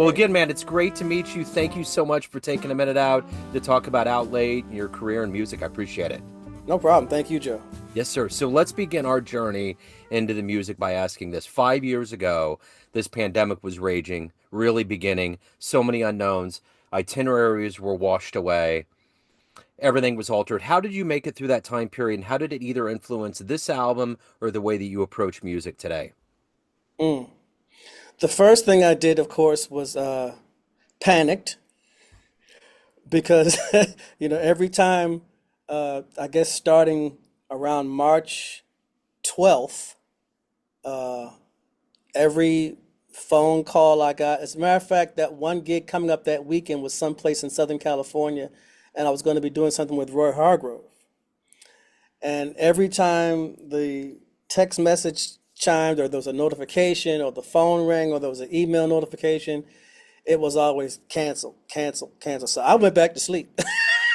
Well, again, man, it's great to meet you. Thank you so much for taking a minute out to talk about Outlate and your career in music. I appreciate it. No problem. Thank you, Joe. Yes, sir. So let's begin our journey into the music by asking this. 5 years ago, this pandemic was raging, really beginning, so many unknowns. Itineraries were washed away. Everything was altered. How did you make it through that time period, and how did it either influence this album or the way that you approach music today? Mm. The first thing I did, of course, was panicked because every time, I guess starting around March 12th, uh, every phone call I got, as a matter of fact, that one gig coming up that weekend was someplace in Southern California, and I was going to be doing something with Roy Hargrove. And every time the text message chimed, or there was a notification, or the phone rang, or there was an email notification, it was always cancel, cancel, cancel. So I went back to sleep.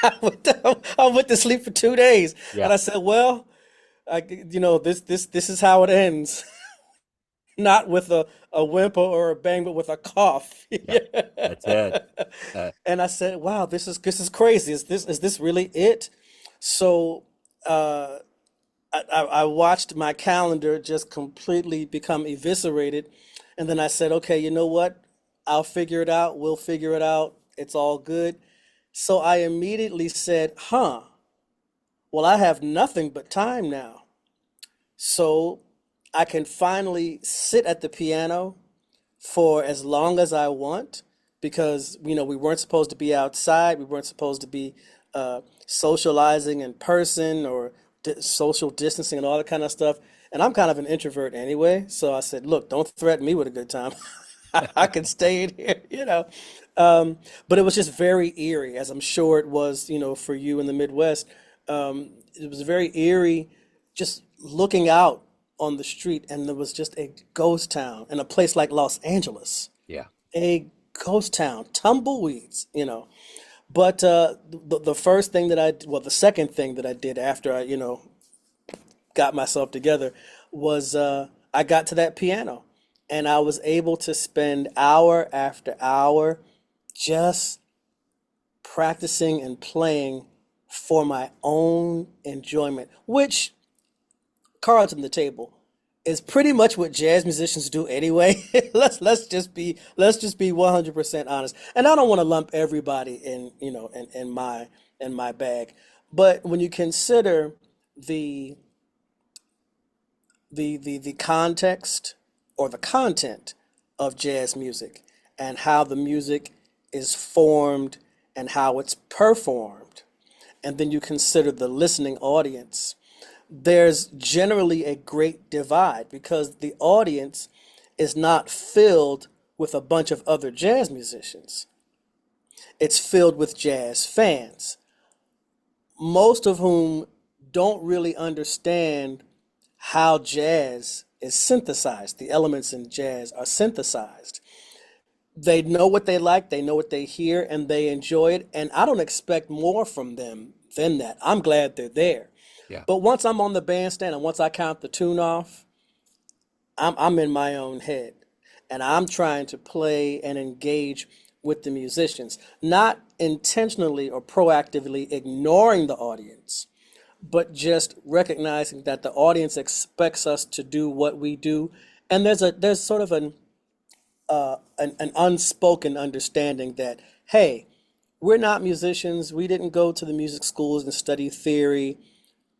I went to sleep for 2 days, Yeah, and I said, "Well, this is how it ends. Not with a whimper or a bang, but with a cough." yeah, that's it. Uh, And I said, "Wow, this is crazy. Is this really it?" So uh, I watched my calendar just completely become eviscerated, and then I said, "Okay, you know what? I'll figure it out. We'll figure it out. It's all good." So I immediately said, "Huh? Well, I have nothing but time now, so I can finally sit at the piano for as long as I want because we weren't supposed to be outside. We weren't supposed to be socializing in person or social distancing and all that kind of stuff. And I'm kind of an introvert anyway, so I said, "Look, don't threaten me with a good time. I can stay in here." Um, but it was just very eerie, as I'm sure it was, for you in the Midwest. It was very eerie just looking out on the street, and there was just a ghost town in a place like Los Angeles, yeah. a ghost town, tumbleweeds. But the first thing that well, the second thing that I did after I got myself together was I got to that piano, and I was able to spend hour after hour just practicing and playing for my own enjoyment, which, cards on the table, is pretty much what jazz musicians do anyway. Let's just be 100% honest. And I don't want to lump everybody in my bag, but when you consider the the context or the content of jazz music and how the music is formed and how it's performed, and then you consider the listening audience, there's generally a great divide because the audience is not filled with a bunch of other jazz musicians. It's filled with jazz fans, most of whom don't really understand how jazz is synthesized. The elements in jazz are synthesized. They know what they like, they know what they hear, and they enjoy it. And I don't expect more from them than that. I'm glad they're there. Yeah. But once I'm on the bandstand and once I count the tune off, I'm in my own head. And I'm trying to play and engage with the musicians, not intentionally or proactively ignoring the audience, but just recognizing that the audience expects us to do what we do. And there's sort of an unspoken understanding that, hey, we're not musicians. We didn't go to the music schools and study theory.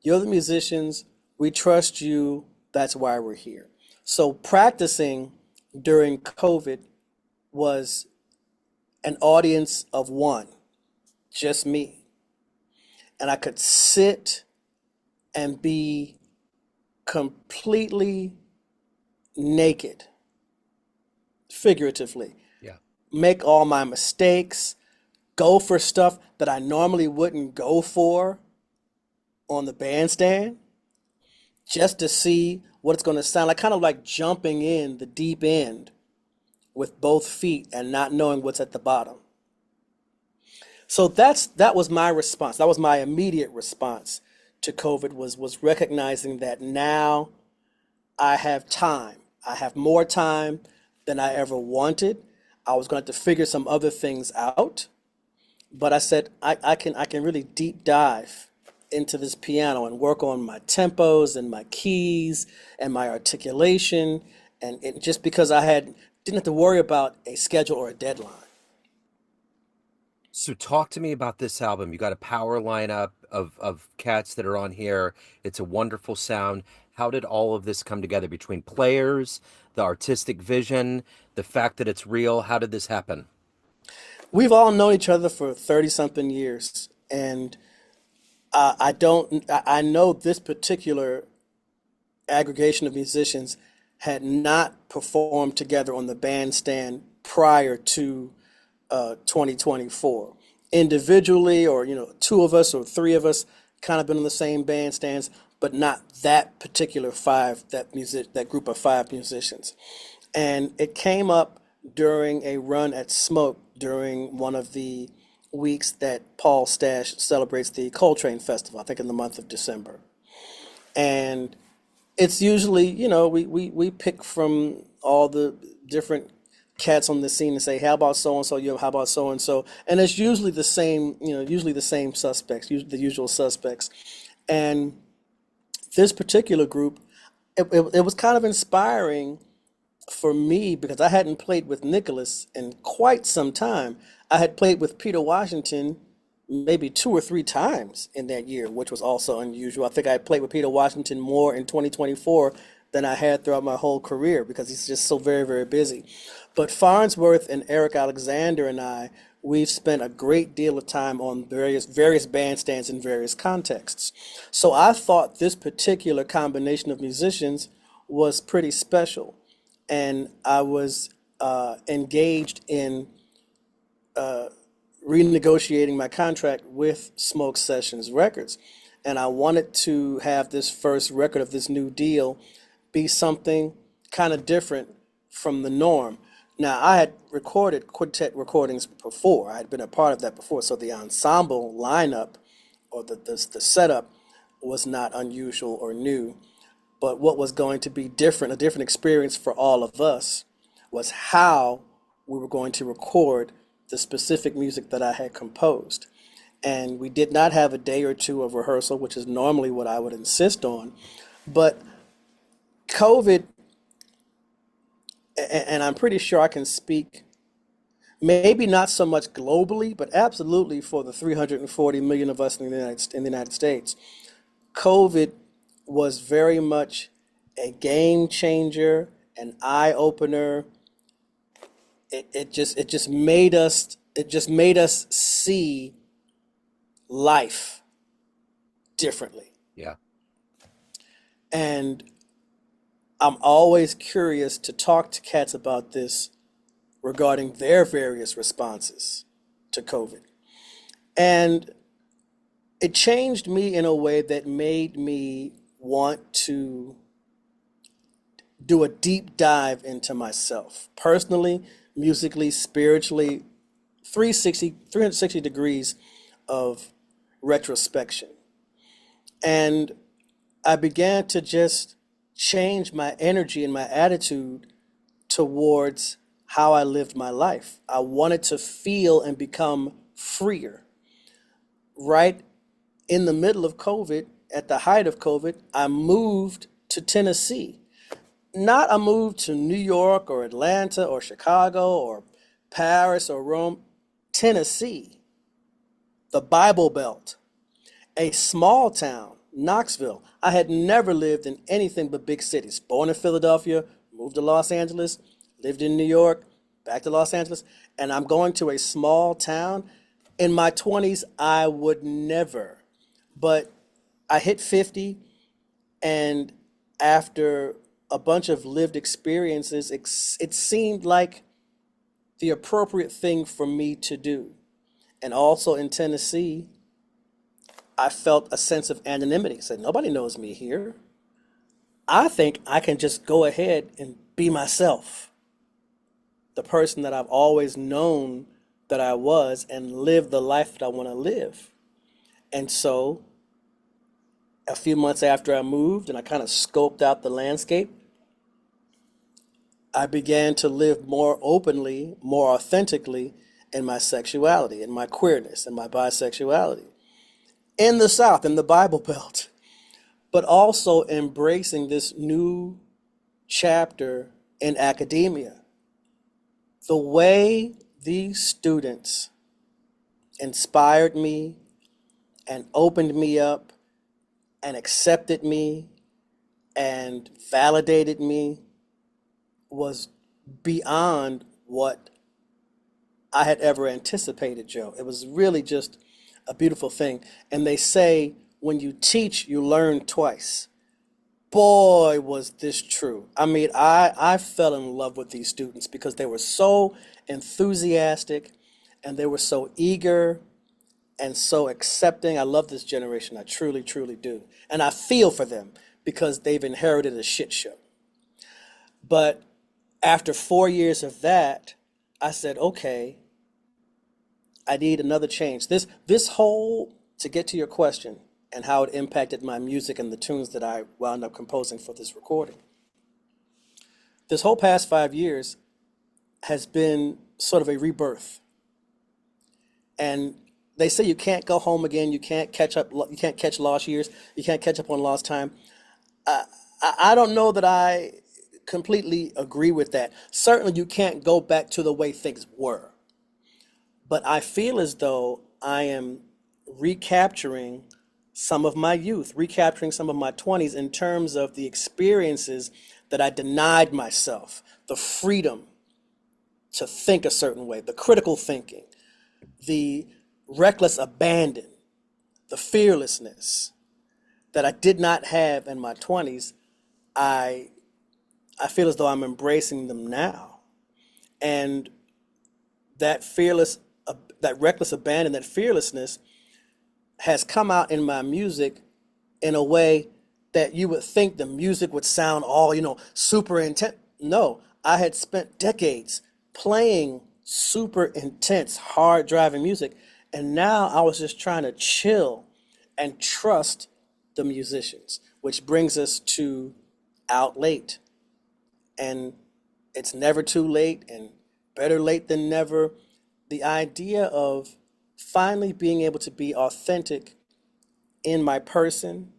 You're the musicians. We trust you. That's why we're here. So practicing during COVID was an audience of one, just me. And I could sit and be completely naked, figuratively, Yeah. make all my mistakes, go for stuff that I normally wouldn't go for on the bandstand, just to see what it's going to sound like, kind of like jumping in the deep end with both feet and not knowing what's at the bottom. So that was my response. That was my immediate response to COVID was recognizing that now I have time. I have more time than I ever wanted. I was going to figure some other things out, but I said I can really deep dive into this piano and work on my tempos and my keys and my articulation, and just because I had didn't have to worry about a schedule or a deadline. So talk to me about this album. You got a power lineup of cats that are on here. It's a wonderful sound. How did all of this come together between players, the artistic vision, the fact that it's real? How did this happen? We've all known each other for 30 something years, and I don't I know this particular aggregation of musicians had not performed together on the bandstand prior to 2024. Individually, or two of us or three of us kind of been on the same bandstands, but not that particular that group of five musicians. And it came up during a run at Smoke during one of the weeks that Paul Stash celebrates the Coltrane Festival, I think in the month of December. And it's usually, we pick from all the different cats on the scene and say, how about so and so, how about so and so, and it's usually the same, usually the same suspects, usually the usual suspects. And this particular group, it was kind of inspiring for me because I hadn't played with Nicholas in quite some time. I had played with Peter Washington maybe two or three times in that year, which was also unusual. I think I played with Peter Washington more in 2024 than I had throughout my whole career because he's just so very, very busy. But Farnsworth and Eric Alexander and we've spent a great deal of time on various bandstands in various contexts. So I thought this particular combination of musicians was pretty special. And I was engaged in renegotiating my contract with Smoke Sessions Records. And I wanted to have this first record of this new deal be something kind of different from the norm. Now, I had recorded quintet recordings before. I had been a part of that before. So the ensemble lineup or the setup was not unusual or new. But what was going to be different, a different experience for all of us, was how we were going to record the specific music that I had composed. And we did not have a day or two of rehearsal, which is normally what I would insist on. But COVID, and I'm pretty sure I can speak, maybe not so much globally, but absolutely for the 340 million of us in the United States. COVID was very much a game changer, an eye opener. It just made us see life differently. Yeah. And I'm always curious to talk to cats about this regarding their various responses to COVID. And it changed me in a way that made me want to do a deep dive into myself, personally, musically, spiritually, 360 degrees of retrospection. And I began to just change my energy and my attitude towards how I lived my life. I wanted to feel and become freer. Right in the middle of COVID, at the height of COVID, I moved to Tennessee. Not a move to New York or Atlanta or Chicago or Paris or Rome, Tennessee, the Bible Belt, a small town, Knoxville. I had never lived in anything but big cities. Born in Philadelphia, moved to Los Angeles, lived in New York, back to Los Angeles, and I'm going to a small town. In my 20s, I would never. But I hit 50, and after a bunch of lived experiences, it seemed like the appropriate thing for me to do. And also in Tennessee, I felt a sense of anonymity. I said, nobody knows me here. I think I can just go ahead and be myself, the person that I've always known that I was, and live the life that I want to live. And so a few months after I moved and I kind of scoped out the landscape, I began to live more openly, more authentically in my sexuality, in my queerness, in my bisexuality, in the South, in the Bible Belt, but also embracing this new chapter in academia. The way these students inspired me and opened me up and accepted me and validated me was beyond what I had ever anticipated, Joe. It was really just a beautiful thing. And they say when you teach, you learn twice. Boy, was this true. I mean, I fell in love with these students because they were so enthusiastic and they were so eager and so accepting. I love this generation. I truly, truly do. And I feel for them because they've inherited a shit show. But after 4 years of that, I said, okay, I need another change. This whole, to get to your question and how it impacted my music and the tunes that I wound up composing for this recording. This whole past 5 years has been sort of a rebirth. And they say you can't go home again, you can't catch up, you can't catch lost years, you can't catch up on lost time. I don't know that I completely agree with that. Certainly you can't go back to the way things were. But I feel as though I am recapturing some of my youth, recapturing some of my 20s in terms of the experiences that I denied myself, the freedom to think a certain way, the critical thinking, the reckless abandon, the fearlessness that I did not have in my 20s. I I feel as though I'm embracing them now. And that fearless, that reckless abandon, that fearlessness has come out in my music in a way that you would think the music would sound all, super intense. No, I had spent decades playing super intense, hard driving music. And now I was just trying to chill and trust the musicians, which brings us to Out Late. And it's never too late and better late than never. The idea of finally being able to be authentic in my person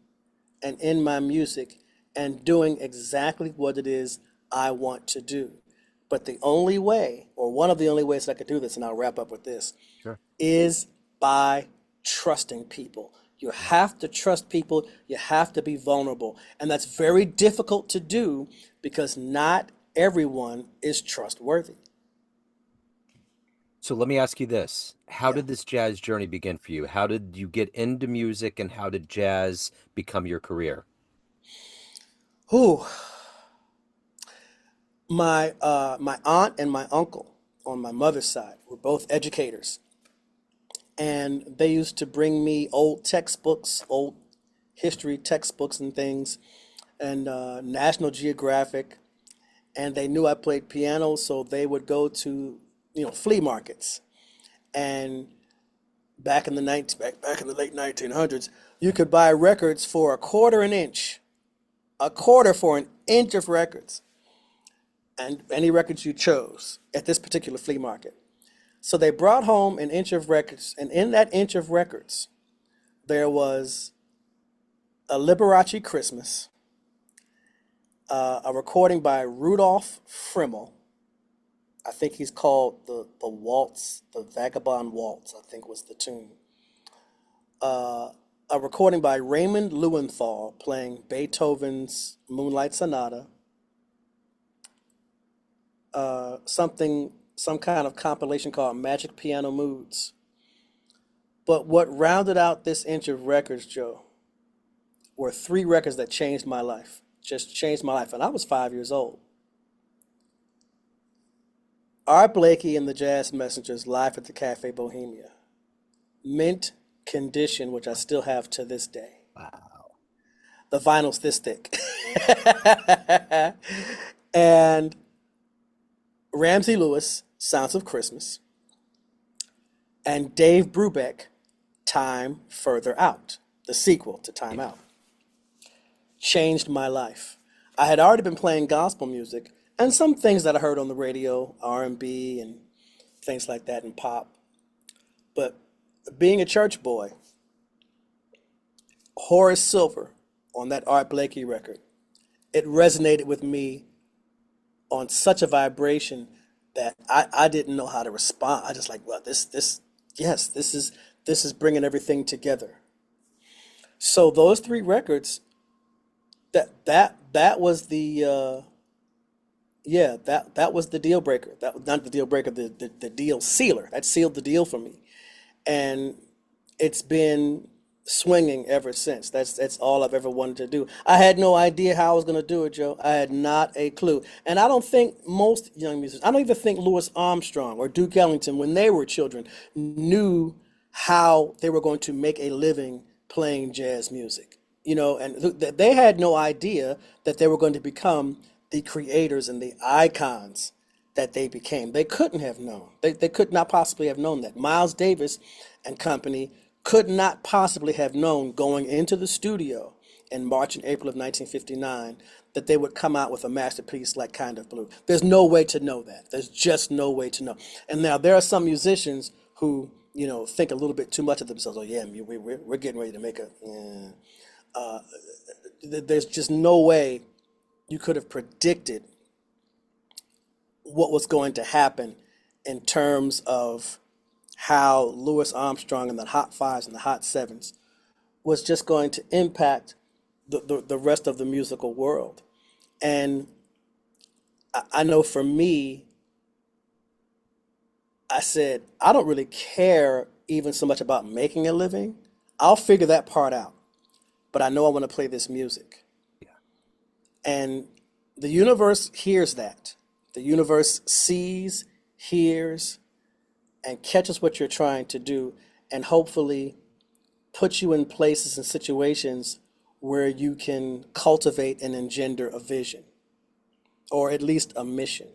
and in my music and doing exactly what it is I want to do. But the only way, or one of the only ways that I could do this, and I'll wrap up with this, Sure. is by trusting people. You have to trust people. You have to be vulnerable. And that's very difficult to do because not everyone is trustworthy. So let me ask you this. How Yeah. did this jazz journey begin for you? How did you get into music and how did jazz become your career? Whew. My aunt and my uncle on my mother's side were both educators. And they used to bring me old textbooks, old history textbooks and things, and National Geographic. And they knew I played piano, so they would go to, flea markets. And back in the late 1900s, you could buy records for a quarter an inch, a quarter for an inch of records, and any records you chose at this particular flea market. So they brought home an inch of records, and in that inch of records, there was a Liberace Christmas, a recording by Rudolph Frimmel. I think he's called the Waltz, the Vagabond Waltz, I think was the tune. Uh, a recording by Raymond Lewenthal playing Beethoven's Moonlight Sonata, some kind of compilation called Magic Piano Moods. But what rounded out this inch of records, Joe, were three records that changed my life, just changed my life. And I was 5 years old. Art Blakey and the Jazz Messengers live at the Cafe Bohemia. Mint condition, which I still have to this day. Wow. The vinyl's this thick. And Ramsey Lewis, Sounds of Christmas, and Dave Brubeck, Time Further Out, the sequel to Time Yeah. Out, changed my life. I had already been playing gospel music, and some things that I heard on the radio, R&B and things like that, and pop. But being a church boy, Horace Silver on that Art Blakey record, it resonated with me on such a vibration that I didn't know how to respond. I just like, well, yes, this is bringing everything together. So those three records, that was the yeah, that was the deal breaker. That not the deal breaker, the deal sealer. That sealed the deal for me, and it's been swinging ever since. That's all I've ever wanted to do. I had no idea how I was going to do it, Joe. I had not a clue. And I don't think most young musicians, I don't even think Louis Armstrong or Duke Ellington, when they were children, knew how they were going to make a living playing jazz music. You know, and they had no idea that they were going to become the creators and the icons that they became. They couldn't have known. They could not possibly have known that. Miles Davis and company could not possibly have known going into the studio in March and April of 1959 that they would come out with a masterpiece like Kind of Blue. There's no way to know that. There's just no way to know. And now there are some musicians who, you know, think a little bit too much of themselves. Oh yeah, we're getting ready to make a. There's just no way you could have predicted what was going to happen in terms of how Louis Armstrong and the Hot Fives and the Hot Sevens was just going to impact the rest of the musical world. And I know for me, I said, I don't really care even so much about making a living. I'll figure that part out. But I know I want to play this music. Yeah. And the universe hears that. The universe sees, hears, and catches what you're trying to do, and hopefully puts you in places and situations where you can cultivate and engender a vision, or at least a mission.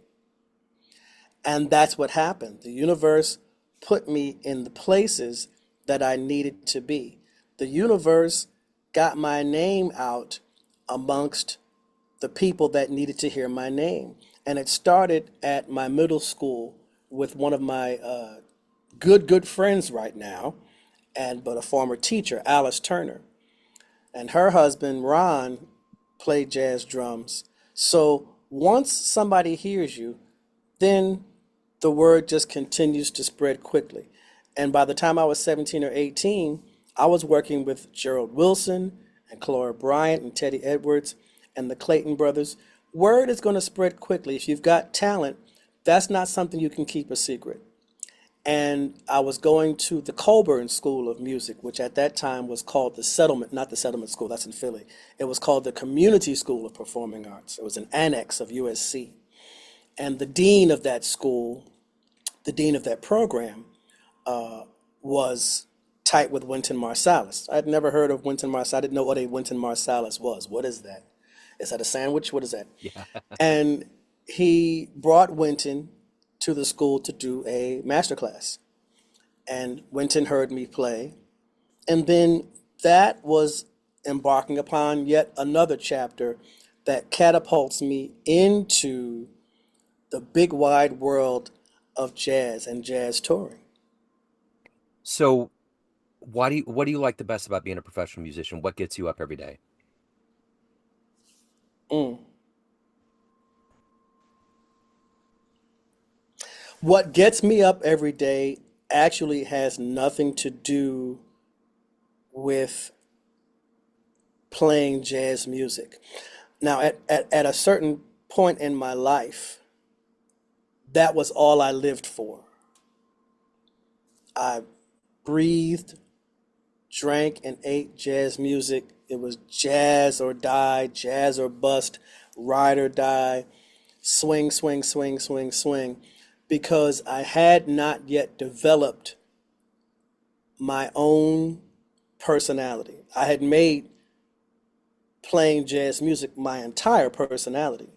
And that's what happened. The universe put me in the places that I needed to be. The universe got my name out amongst the people that needed to hear my name. And it started at my middle school with one of my good friends right now, but a former teacher, Alice Turner. And her husband, Ron, played jazz drums. So once somebody hears you, then the word just continues to spread quickly. And by the time I was 17 or 18, I was working with Gerald Wilson and Clara Bryant and Teddy Edwards and the Clayton brothers. Word is going to spread quickly. If you've got talent, that's not something you can keep a secret. And I was going to the Colburn School of Music, which at that time was called the Settlement, not the Settlement School, that's in Philly. It was called the Community School of Performing Arts. It was an annex of USC. And the dean of that school, the dean of that program, was tight with Wynton Marsalis. I'd never heard of Wynton Marsalis. I didn't know what a Wynton Marsalis was. What is that? Is that a sandwich? What is that? Yeah. And he brought Wynton to the school to do a master class. And Wynton heard me play. And then that was embarking upon yet another chapter that catapults me into the big wide world of jazz and jazz touring. So, what do you like the best about being a professional musician? What gets you up every day? Mm. What gets me up every day actually has nothing to do with playing jazz music. Now, at a certain point in my life, that was all I lived for. I breathed, drank, and ate jazz music. It was jazz or die, jazz or bust, ride or die, swing, swing, swing, swing, swing, because I had not yet developed my own personality. I had made playing jazz music my entire personality.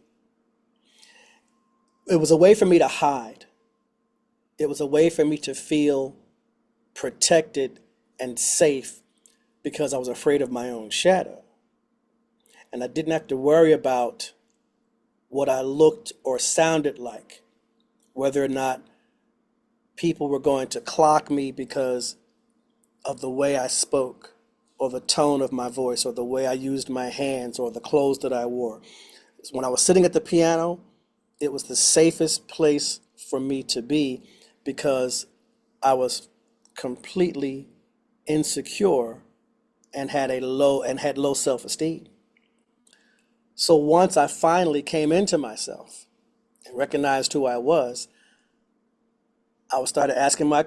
It was a way for me to hide. It was a way for me to feel protected and safe because I was afraid of my own shadow. And I didn't have to worry about what I looked or sounded like, whether or not people were going to clock me because of the way I spoke, or the tone of my voice, or the way I used my hands, or the clothes that I wore. When I was sitting at the piano, it was the safest place for me to be because I was completely insecure and had low self-esteem. So once I finally came into myself and recognized who I was, I started asking I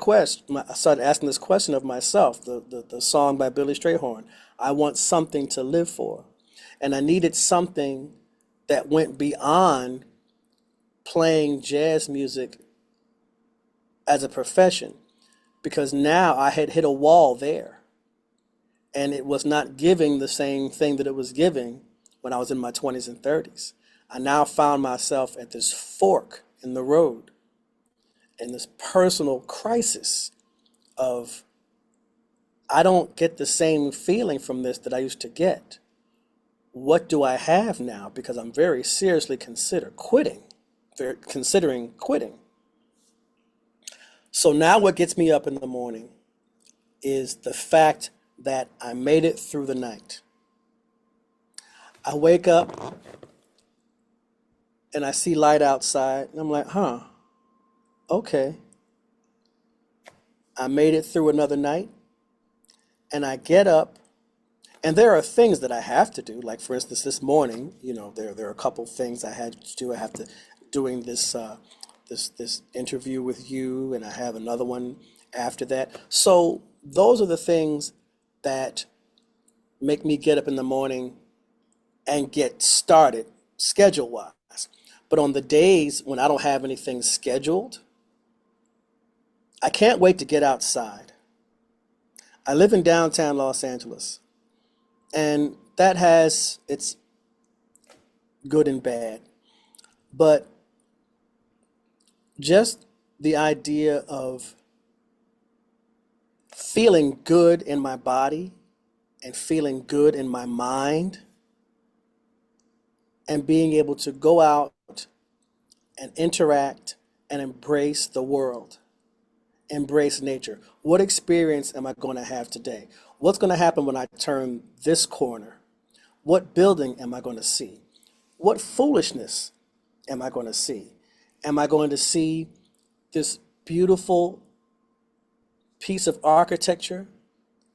started asking this question of myself, the song by Billy Strayhorn, I want something to live for. And I needed something that went beyond playing jazz music as a profession, because now I had hit a wall there and it was not giving the same thing that it was giving when I was in my 20s and 30s. I now found myself at this fork in the road, in this personal crisis of, I don't get the same feeling from this that I used to get. What do I have now? Because I'm very seriously considering quitting. So now what gets me up in the morning is the fact that I made it through the night. I wake up and I see light outside, and I'm like, huh, okay. I made it through another night, and I get up, and there are things that I have to do. Like, for instance, this morning, there are a couple things I had to do. I have to doing this interview with you, and I have another one after that. So those are the things that make me get up in the morning and get started schedule wise. But on the days when I don't have anything scheduled, I can't wait to get outside. I live in downtown Los Angeles, and that has its good and bad. But just the idea of feeling good in my body and feeling good in my mind and being able to go out and interact and embrace the world, embrace nature. What experience am I going to have today? What's going to happen when I turn this corner? What building am I going to see? What foolishness am I going to see? Am I going to see this beautiful piece of architecture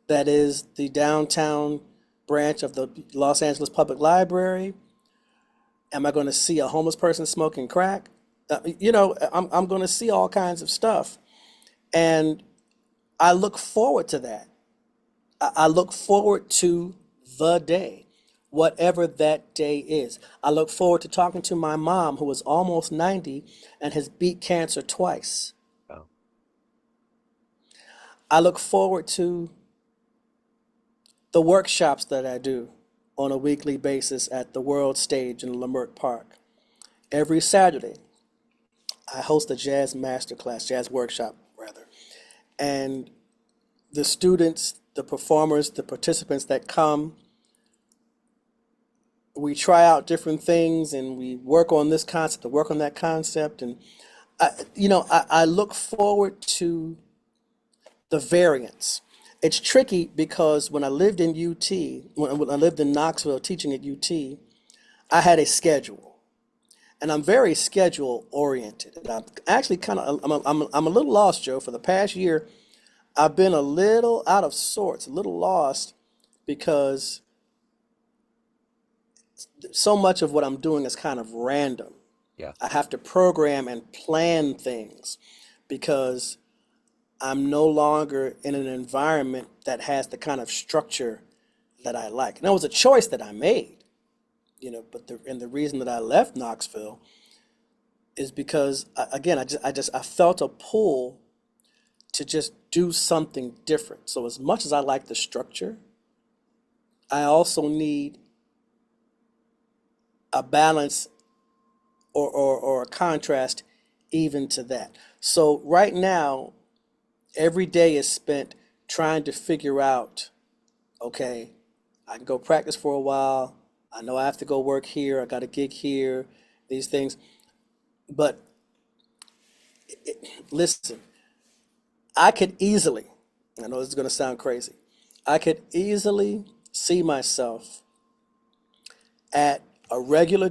that is the downtown branch of the Los Angeles Public Library? Am I going to see a homeless person smoking crack? I'm going to see all kinds of stuff. And I look forward to that. I look forward to the day, whatever that day is. I look forward to talking to my mom, who is almost 90 and has beat cancer twice. Oh, I look forward to the workshops that I do on a weekly basis at the World Stage in Leimert Park. Every Saturday, I host a jazz workshop rather. And the students, the performers, the participants that come, we try out different things and we work on this concept, to work on that concept. And I look forward to the variance. It's tricky because when I lived in UT, when I lived in Knoxville teaching at UT, I had a schedule, and I'm very schedule oriented. And I'm actually I'm a little lost, Joe. For the past year, I've been a little out of sorts, a little lost, because so much of what I'm doing is kind of random. yeah. I have to program and plan things because I'm no longer in an environment that has the kind of structure that I like. And that was a choice that I made, but the reason that I left Knoxville is because, again, I felt a pull to just do something different. So as much as I like the structure, I also need a balance or a contrast even to that. So right now, every day is spent trying to figure out, okay, I can go practice for a while. I know I have to go work here. I got a gig here. these things. But listen, I could easily, I know this is going to sound crazy, I could easily see myself at a regular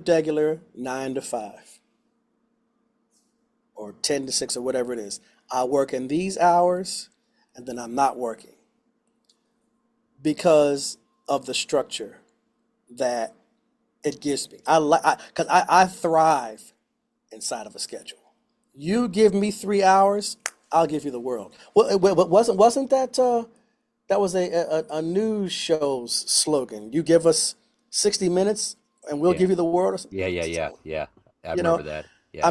9 to 5 or 10 to 6 or whatever it is. I work in these hours and then I'm not working because of the structure that it gives me. Because I thrive inside of a schedule. You give me 3 hours, I'll give you the world. Well, wasn't that that was a news show's slogan? You give us 60 minutes and we'll Yeah. give you the world. Or Yeah, yeah, yeah, so, yeah. I you remember know, that. Yeah.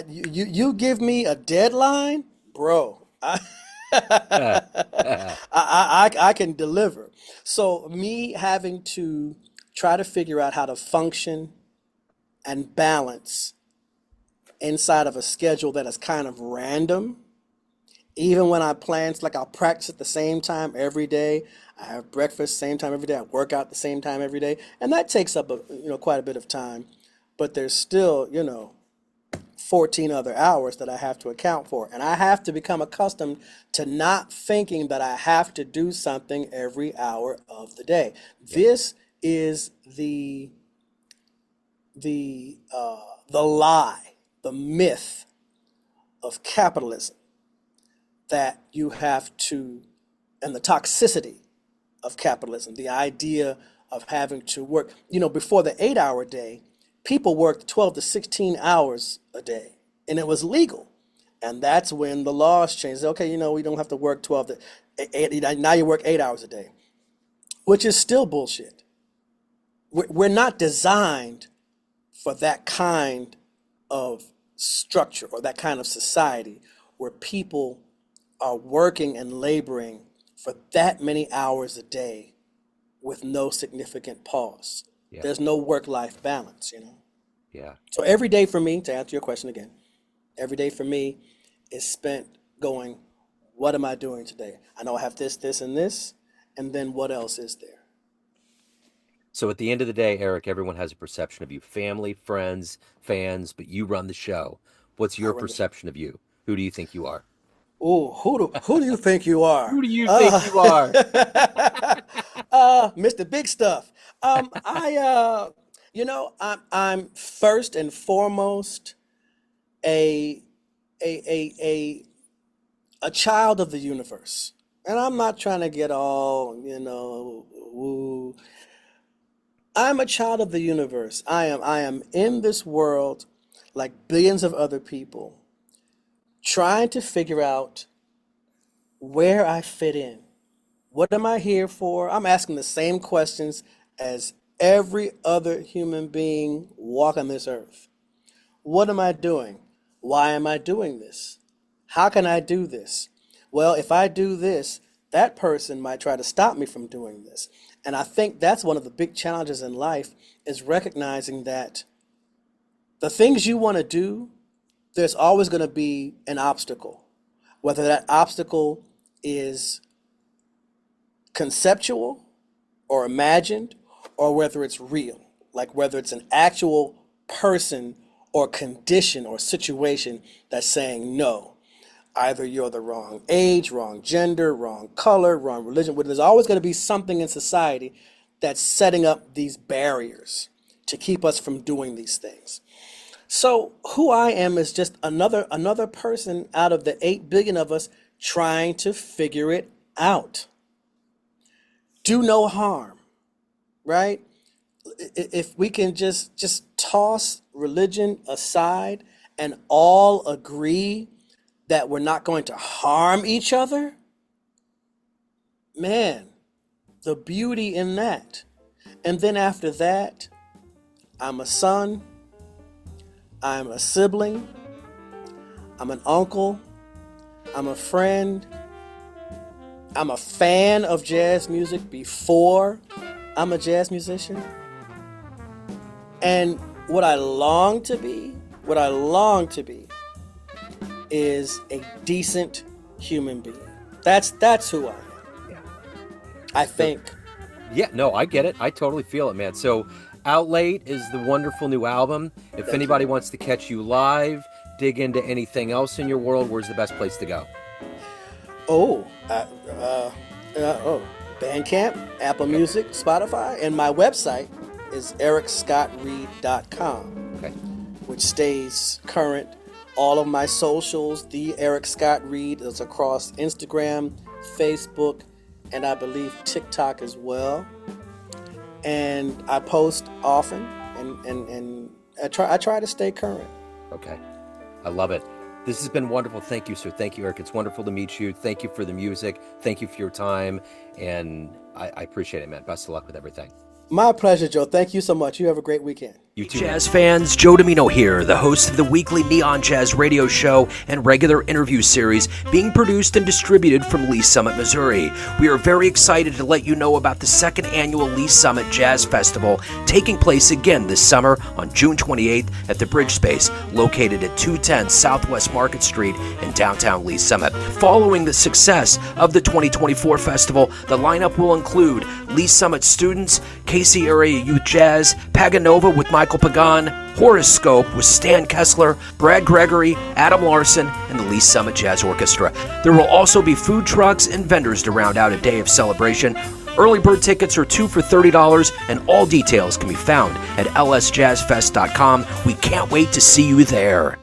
you give me a deadline, bro. I can deliver. So me having to try to figure out how to function and balance inside of a schedule that is kind of random. Even when I plan, it's like I'll practice at the same time every day. I have breakfast same time every day. I work out the same time every day, and that takes up quite a bit of time. But there's still 14 other hours that I have to account for, and I have to become accustomed to not thinking that I have to do something every hour of the day. Yeah. This is the lie, the myth of capitalism that you have to, and the toxicity of capitalism, the idea of having to work. Before the 8 hour day, people worked 12 to 16 hours a day, and it was legal. And that's when the laws changed. Okay, we don't have to work 12 to 8, now you work 8 hours a day, which is still bullshit. We're not designed for that kind of structure or that kind of society where people are working and laboring for that many hours a day with no significant pause. Yeah. There's no work-life balance. Yeah. So every day for me, to answer your question again, every day for me is spent going, what am I doing today? I know I have this, and this, and then what else is there? So at the end of the day, Eric, everyone has a perception of you, family, friends, fans, but you run the show. What's I your run the show. perception of you? Who do you think you are? Oh, who do you think you are? Who do you think Uh, you are? Mr. Big Stuff. I'm first and foremost a a a child of the universe. And I'm not trying to get all, woo. I'm a child of the universe. I am in this world like billions of other people, trying to figure out where I fit in. What am I here for? I'm asking the same questions as every other human being walking this earth. What am I doing? Why am I doing this? How can I do this? Well, if I do this, that person might try to stop me from doing this. And I think that's one of the big challenges in life is recognizing that the things you want to do, there's always going to be an obstacle. Whether that obstacle is conceptual or imagined, or whether it's real, like whether it's an actual person or condition or situation that's saying no. Either you're the wrong age, wrong gender, wrong color, wrong religion. But there's always going to be something in society that's setting up these barriers to keep us from doing these things. So who I am is just another person out of the 8 billion of us trying to figure it out. Do no harm, right? If we can just toss religion aside and all agree that we're not going to harm each other, man, the beauty in that. And then after that, I'm a son, I'm a sibling, I'm an uncle, I'm a friend, I'm a fan of jazz music before I'm a jazz musician. And what I long to be is a decent human being. That's who I am. Yeah. I So think. yeah, no, I get it. I totally feel it, man. So Out Late is the wonderful new album. If Thank you. anybody wants to catch you live, dig into anything else in your world, where's the best place to go? Oh, oh, Bandcamp, Apple Okay. Music, Spotify, and my website is ericscottreed.com, Okay. which stays current. All of my socials, the Eric Scott Reed, is across Instagram, Facebook, and I believe TikTok as well. And I post often, and I try to stay current. Okay. I love it. This has been wonderful. Thank you, sir. Thank you, Eric. It's wonderful to meet you. Thank you for the music. Thank you for your time. And I appreciate it, man. Best of luck with everything. My pleasure, Joe. Thank you so much. You have a great weekend. You too. Jazz fans, Joe Domino here, the host of the weekly Neon Jazz radio show and regular interview series being produced and distributed from Lee Summit, Missouri. We are very excited to let you know about the second annual Lee Summit Jazz Festival taking place again this summer on June 28th at the Bridge Space, located at 210 Southwest Market Street in downtown Lee Summit. Following the success of the 2024 festival, the lineup will include Lee Summit students, KC Area Youth Jazz, Paganova with Michael Pagan, Horoscope with Stan Kessler, Brad Gregory, Adam Larson, and the Lee Summit Jazz Orchestra. There will also be food trucks and vendors to round out a day of celebration. Early bird tickets are 2 for $30, and all details can be found at lsjazzfest.com. We can't wait to see you there.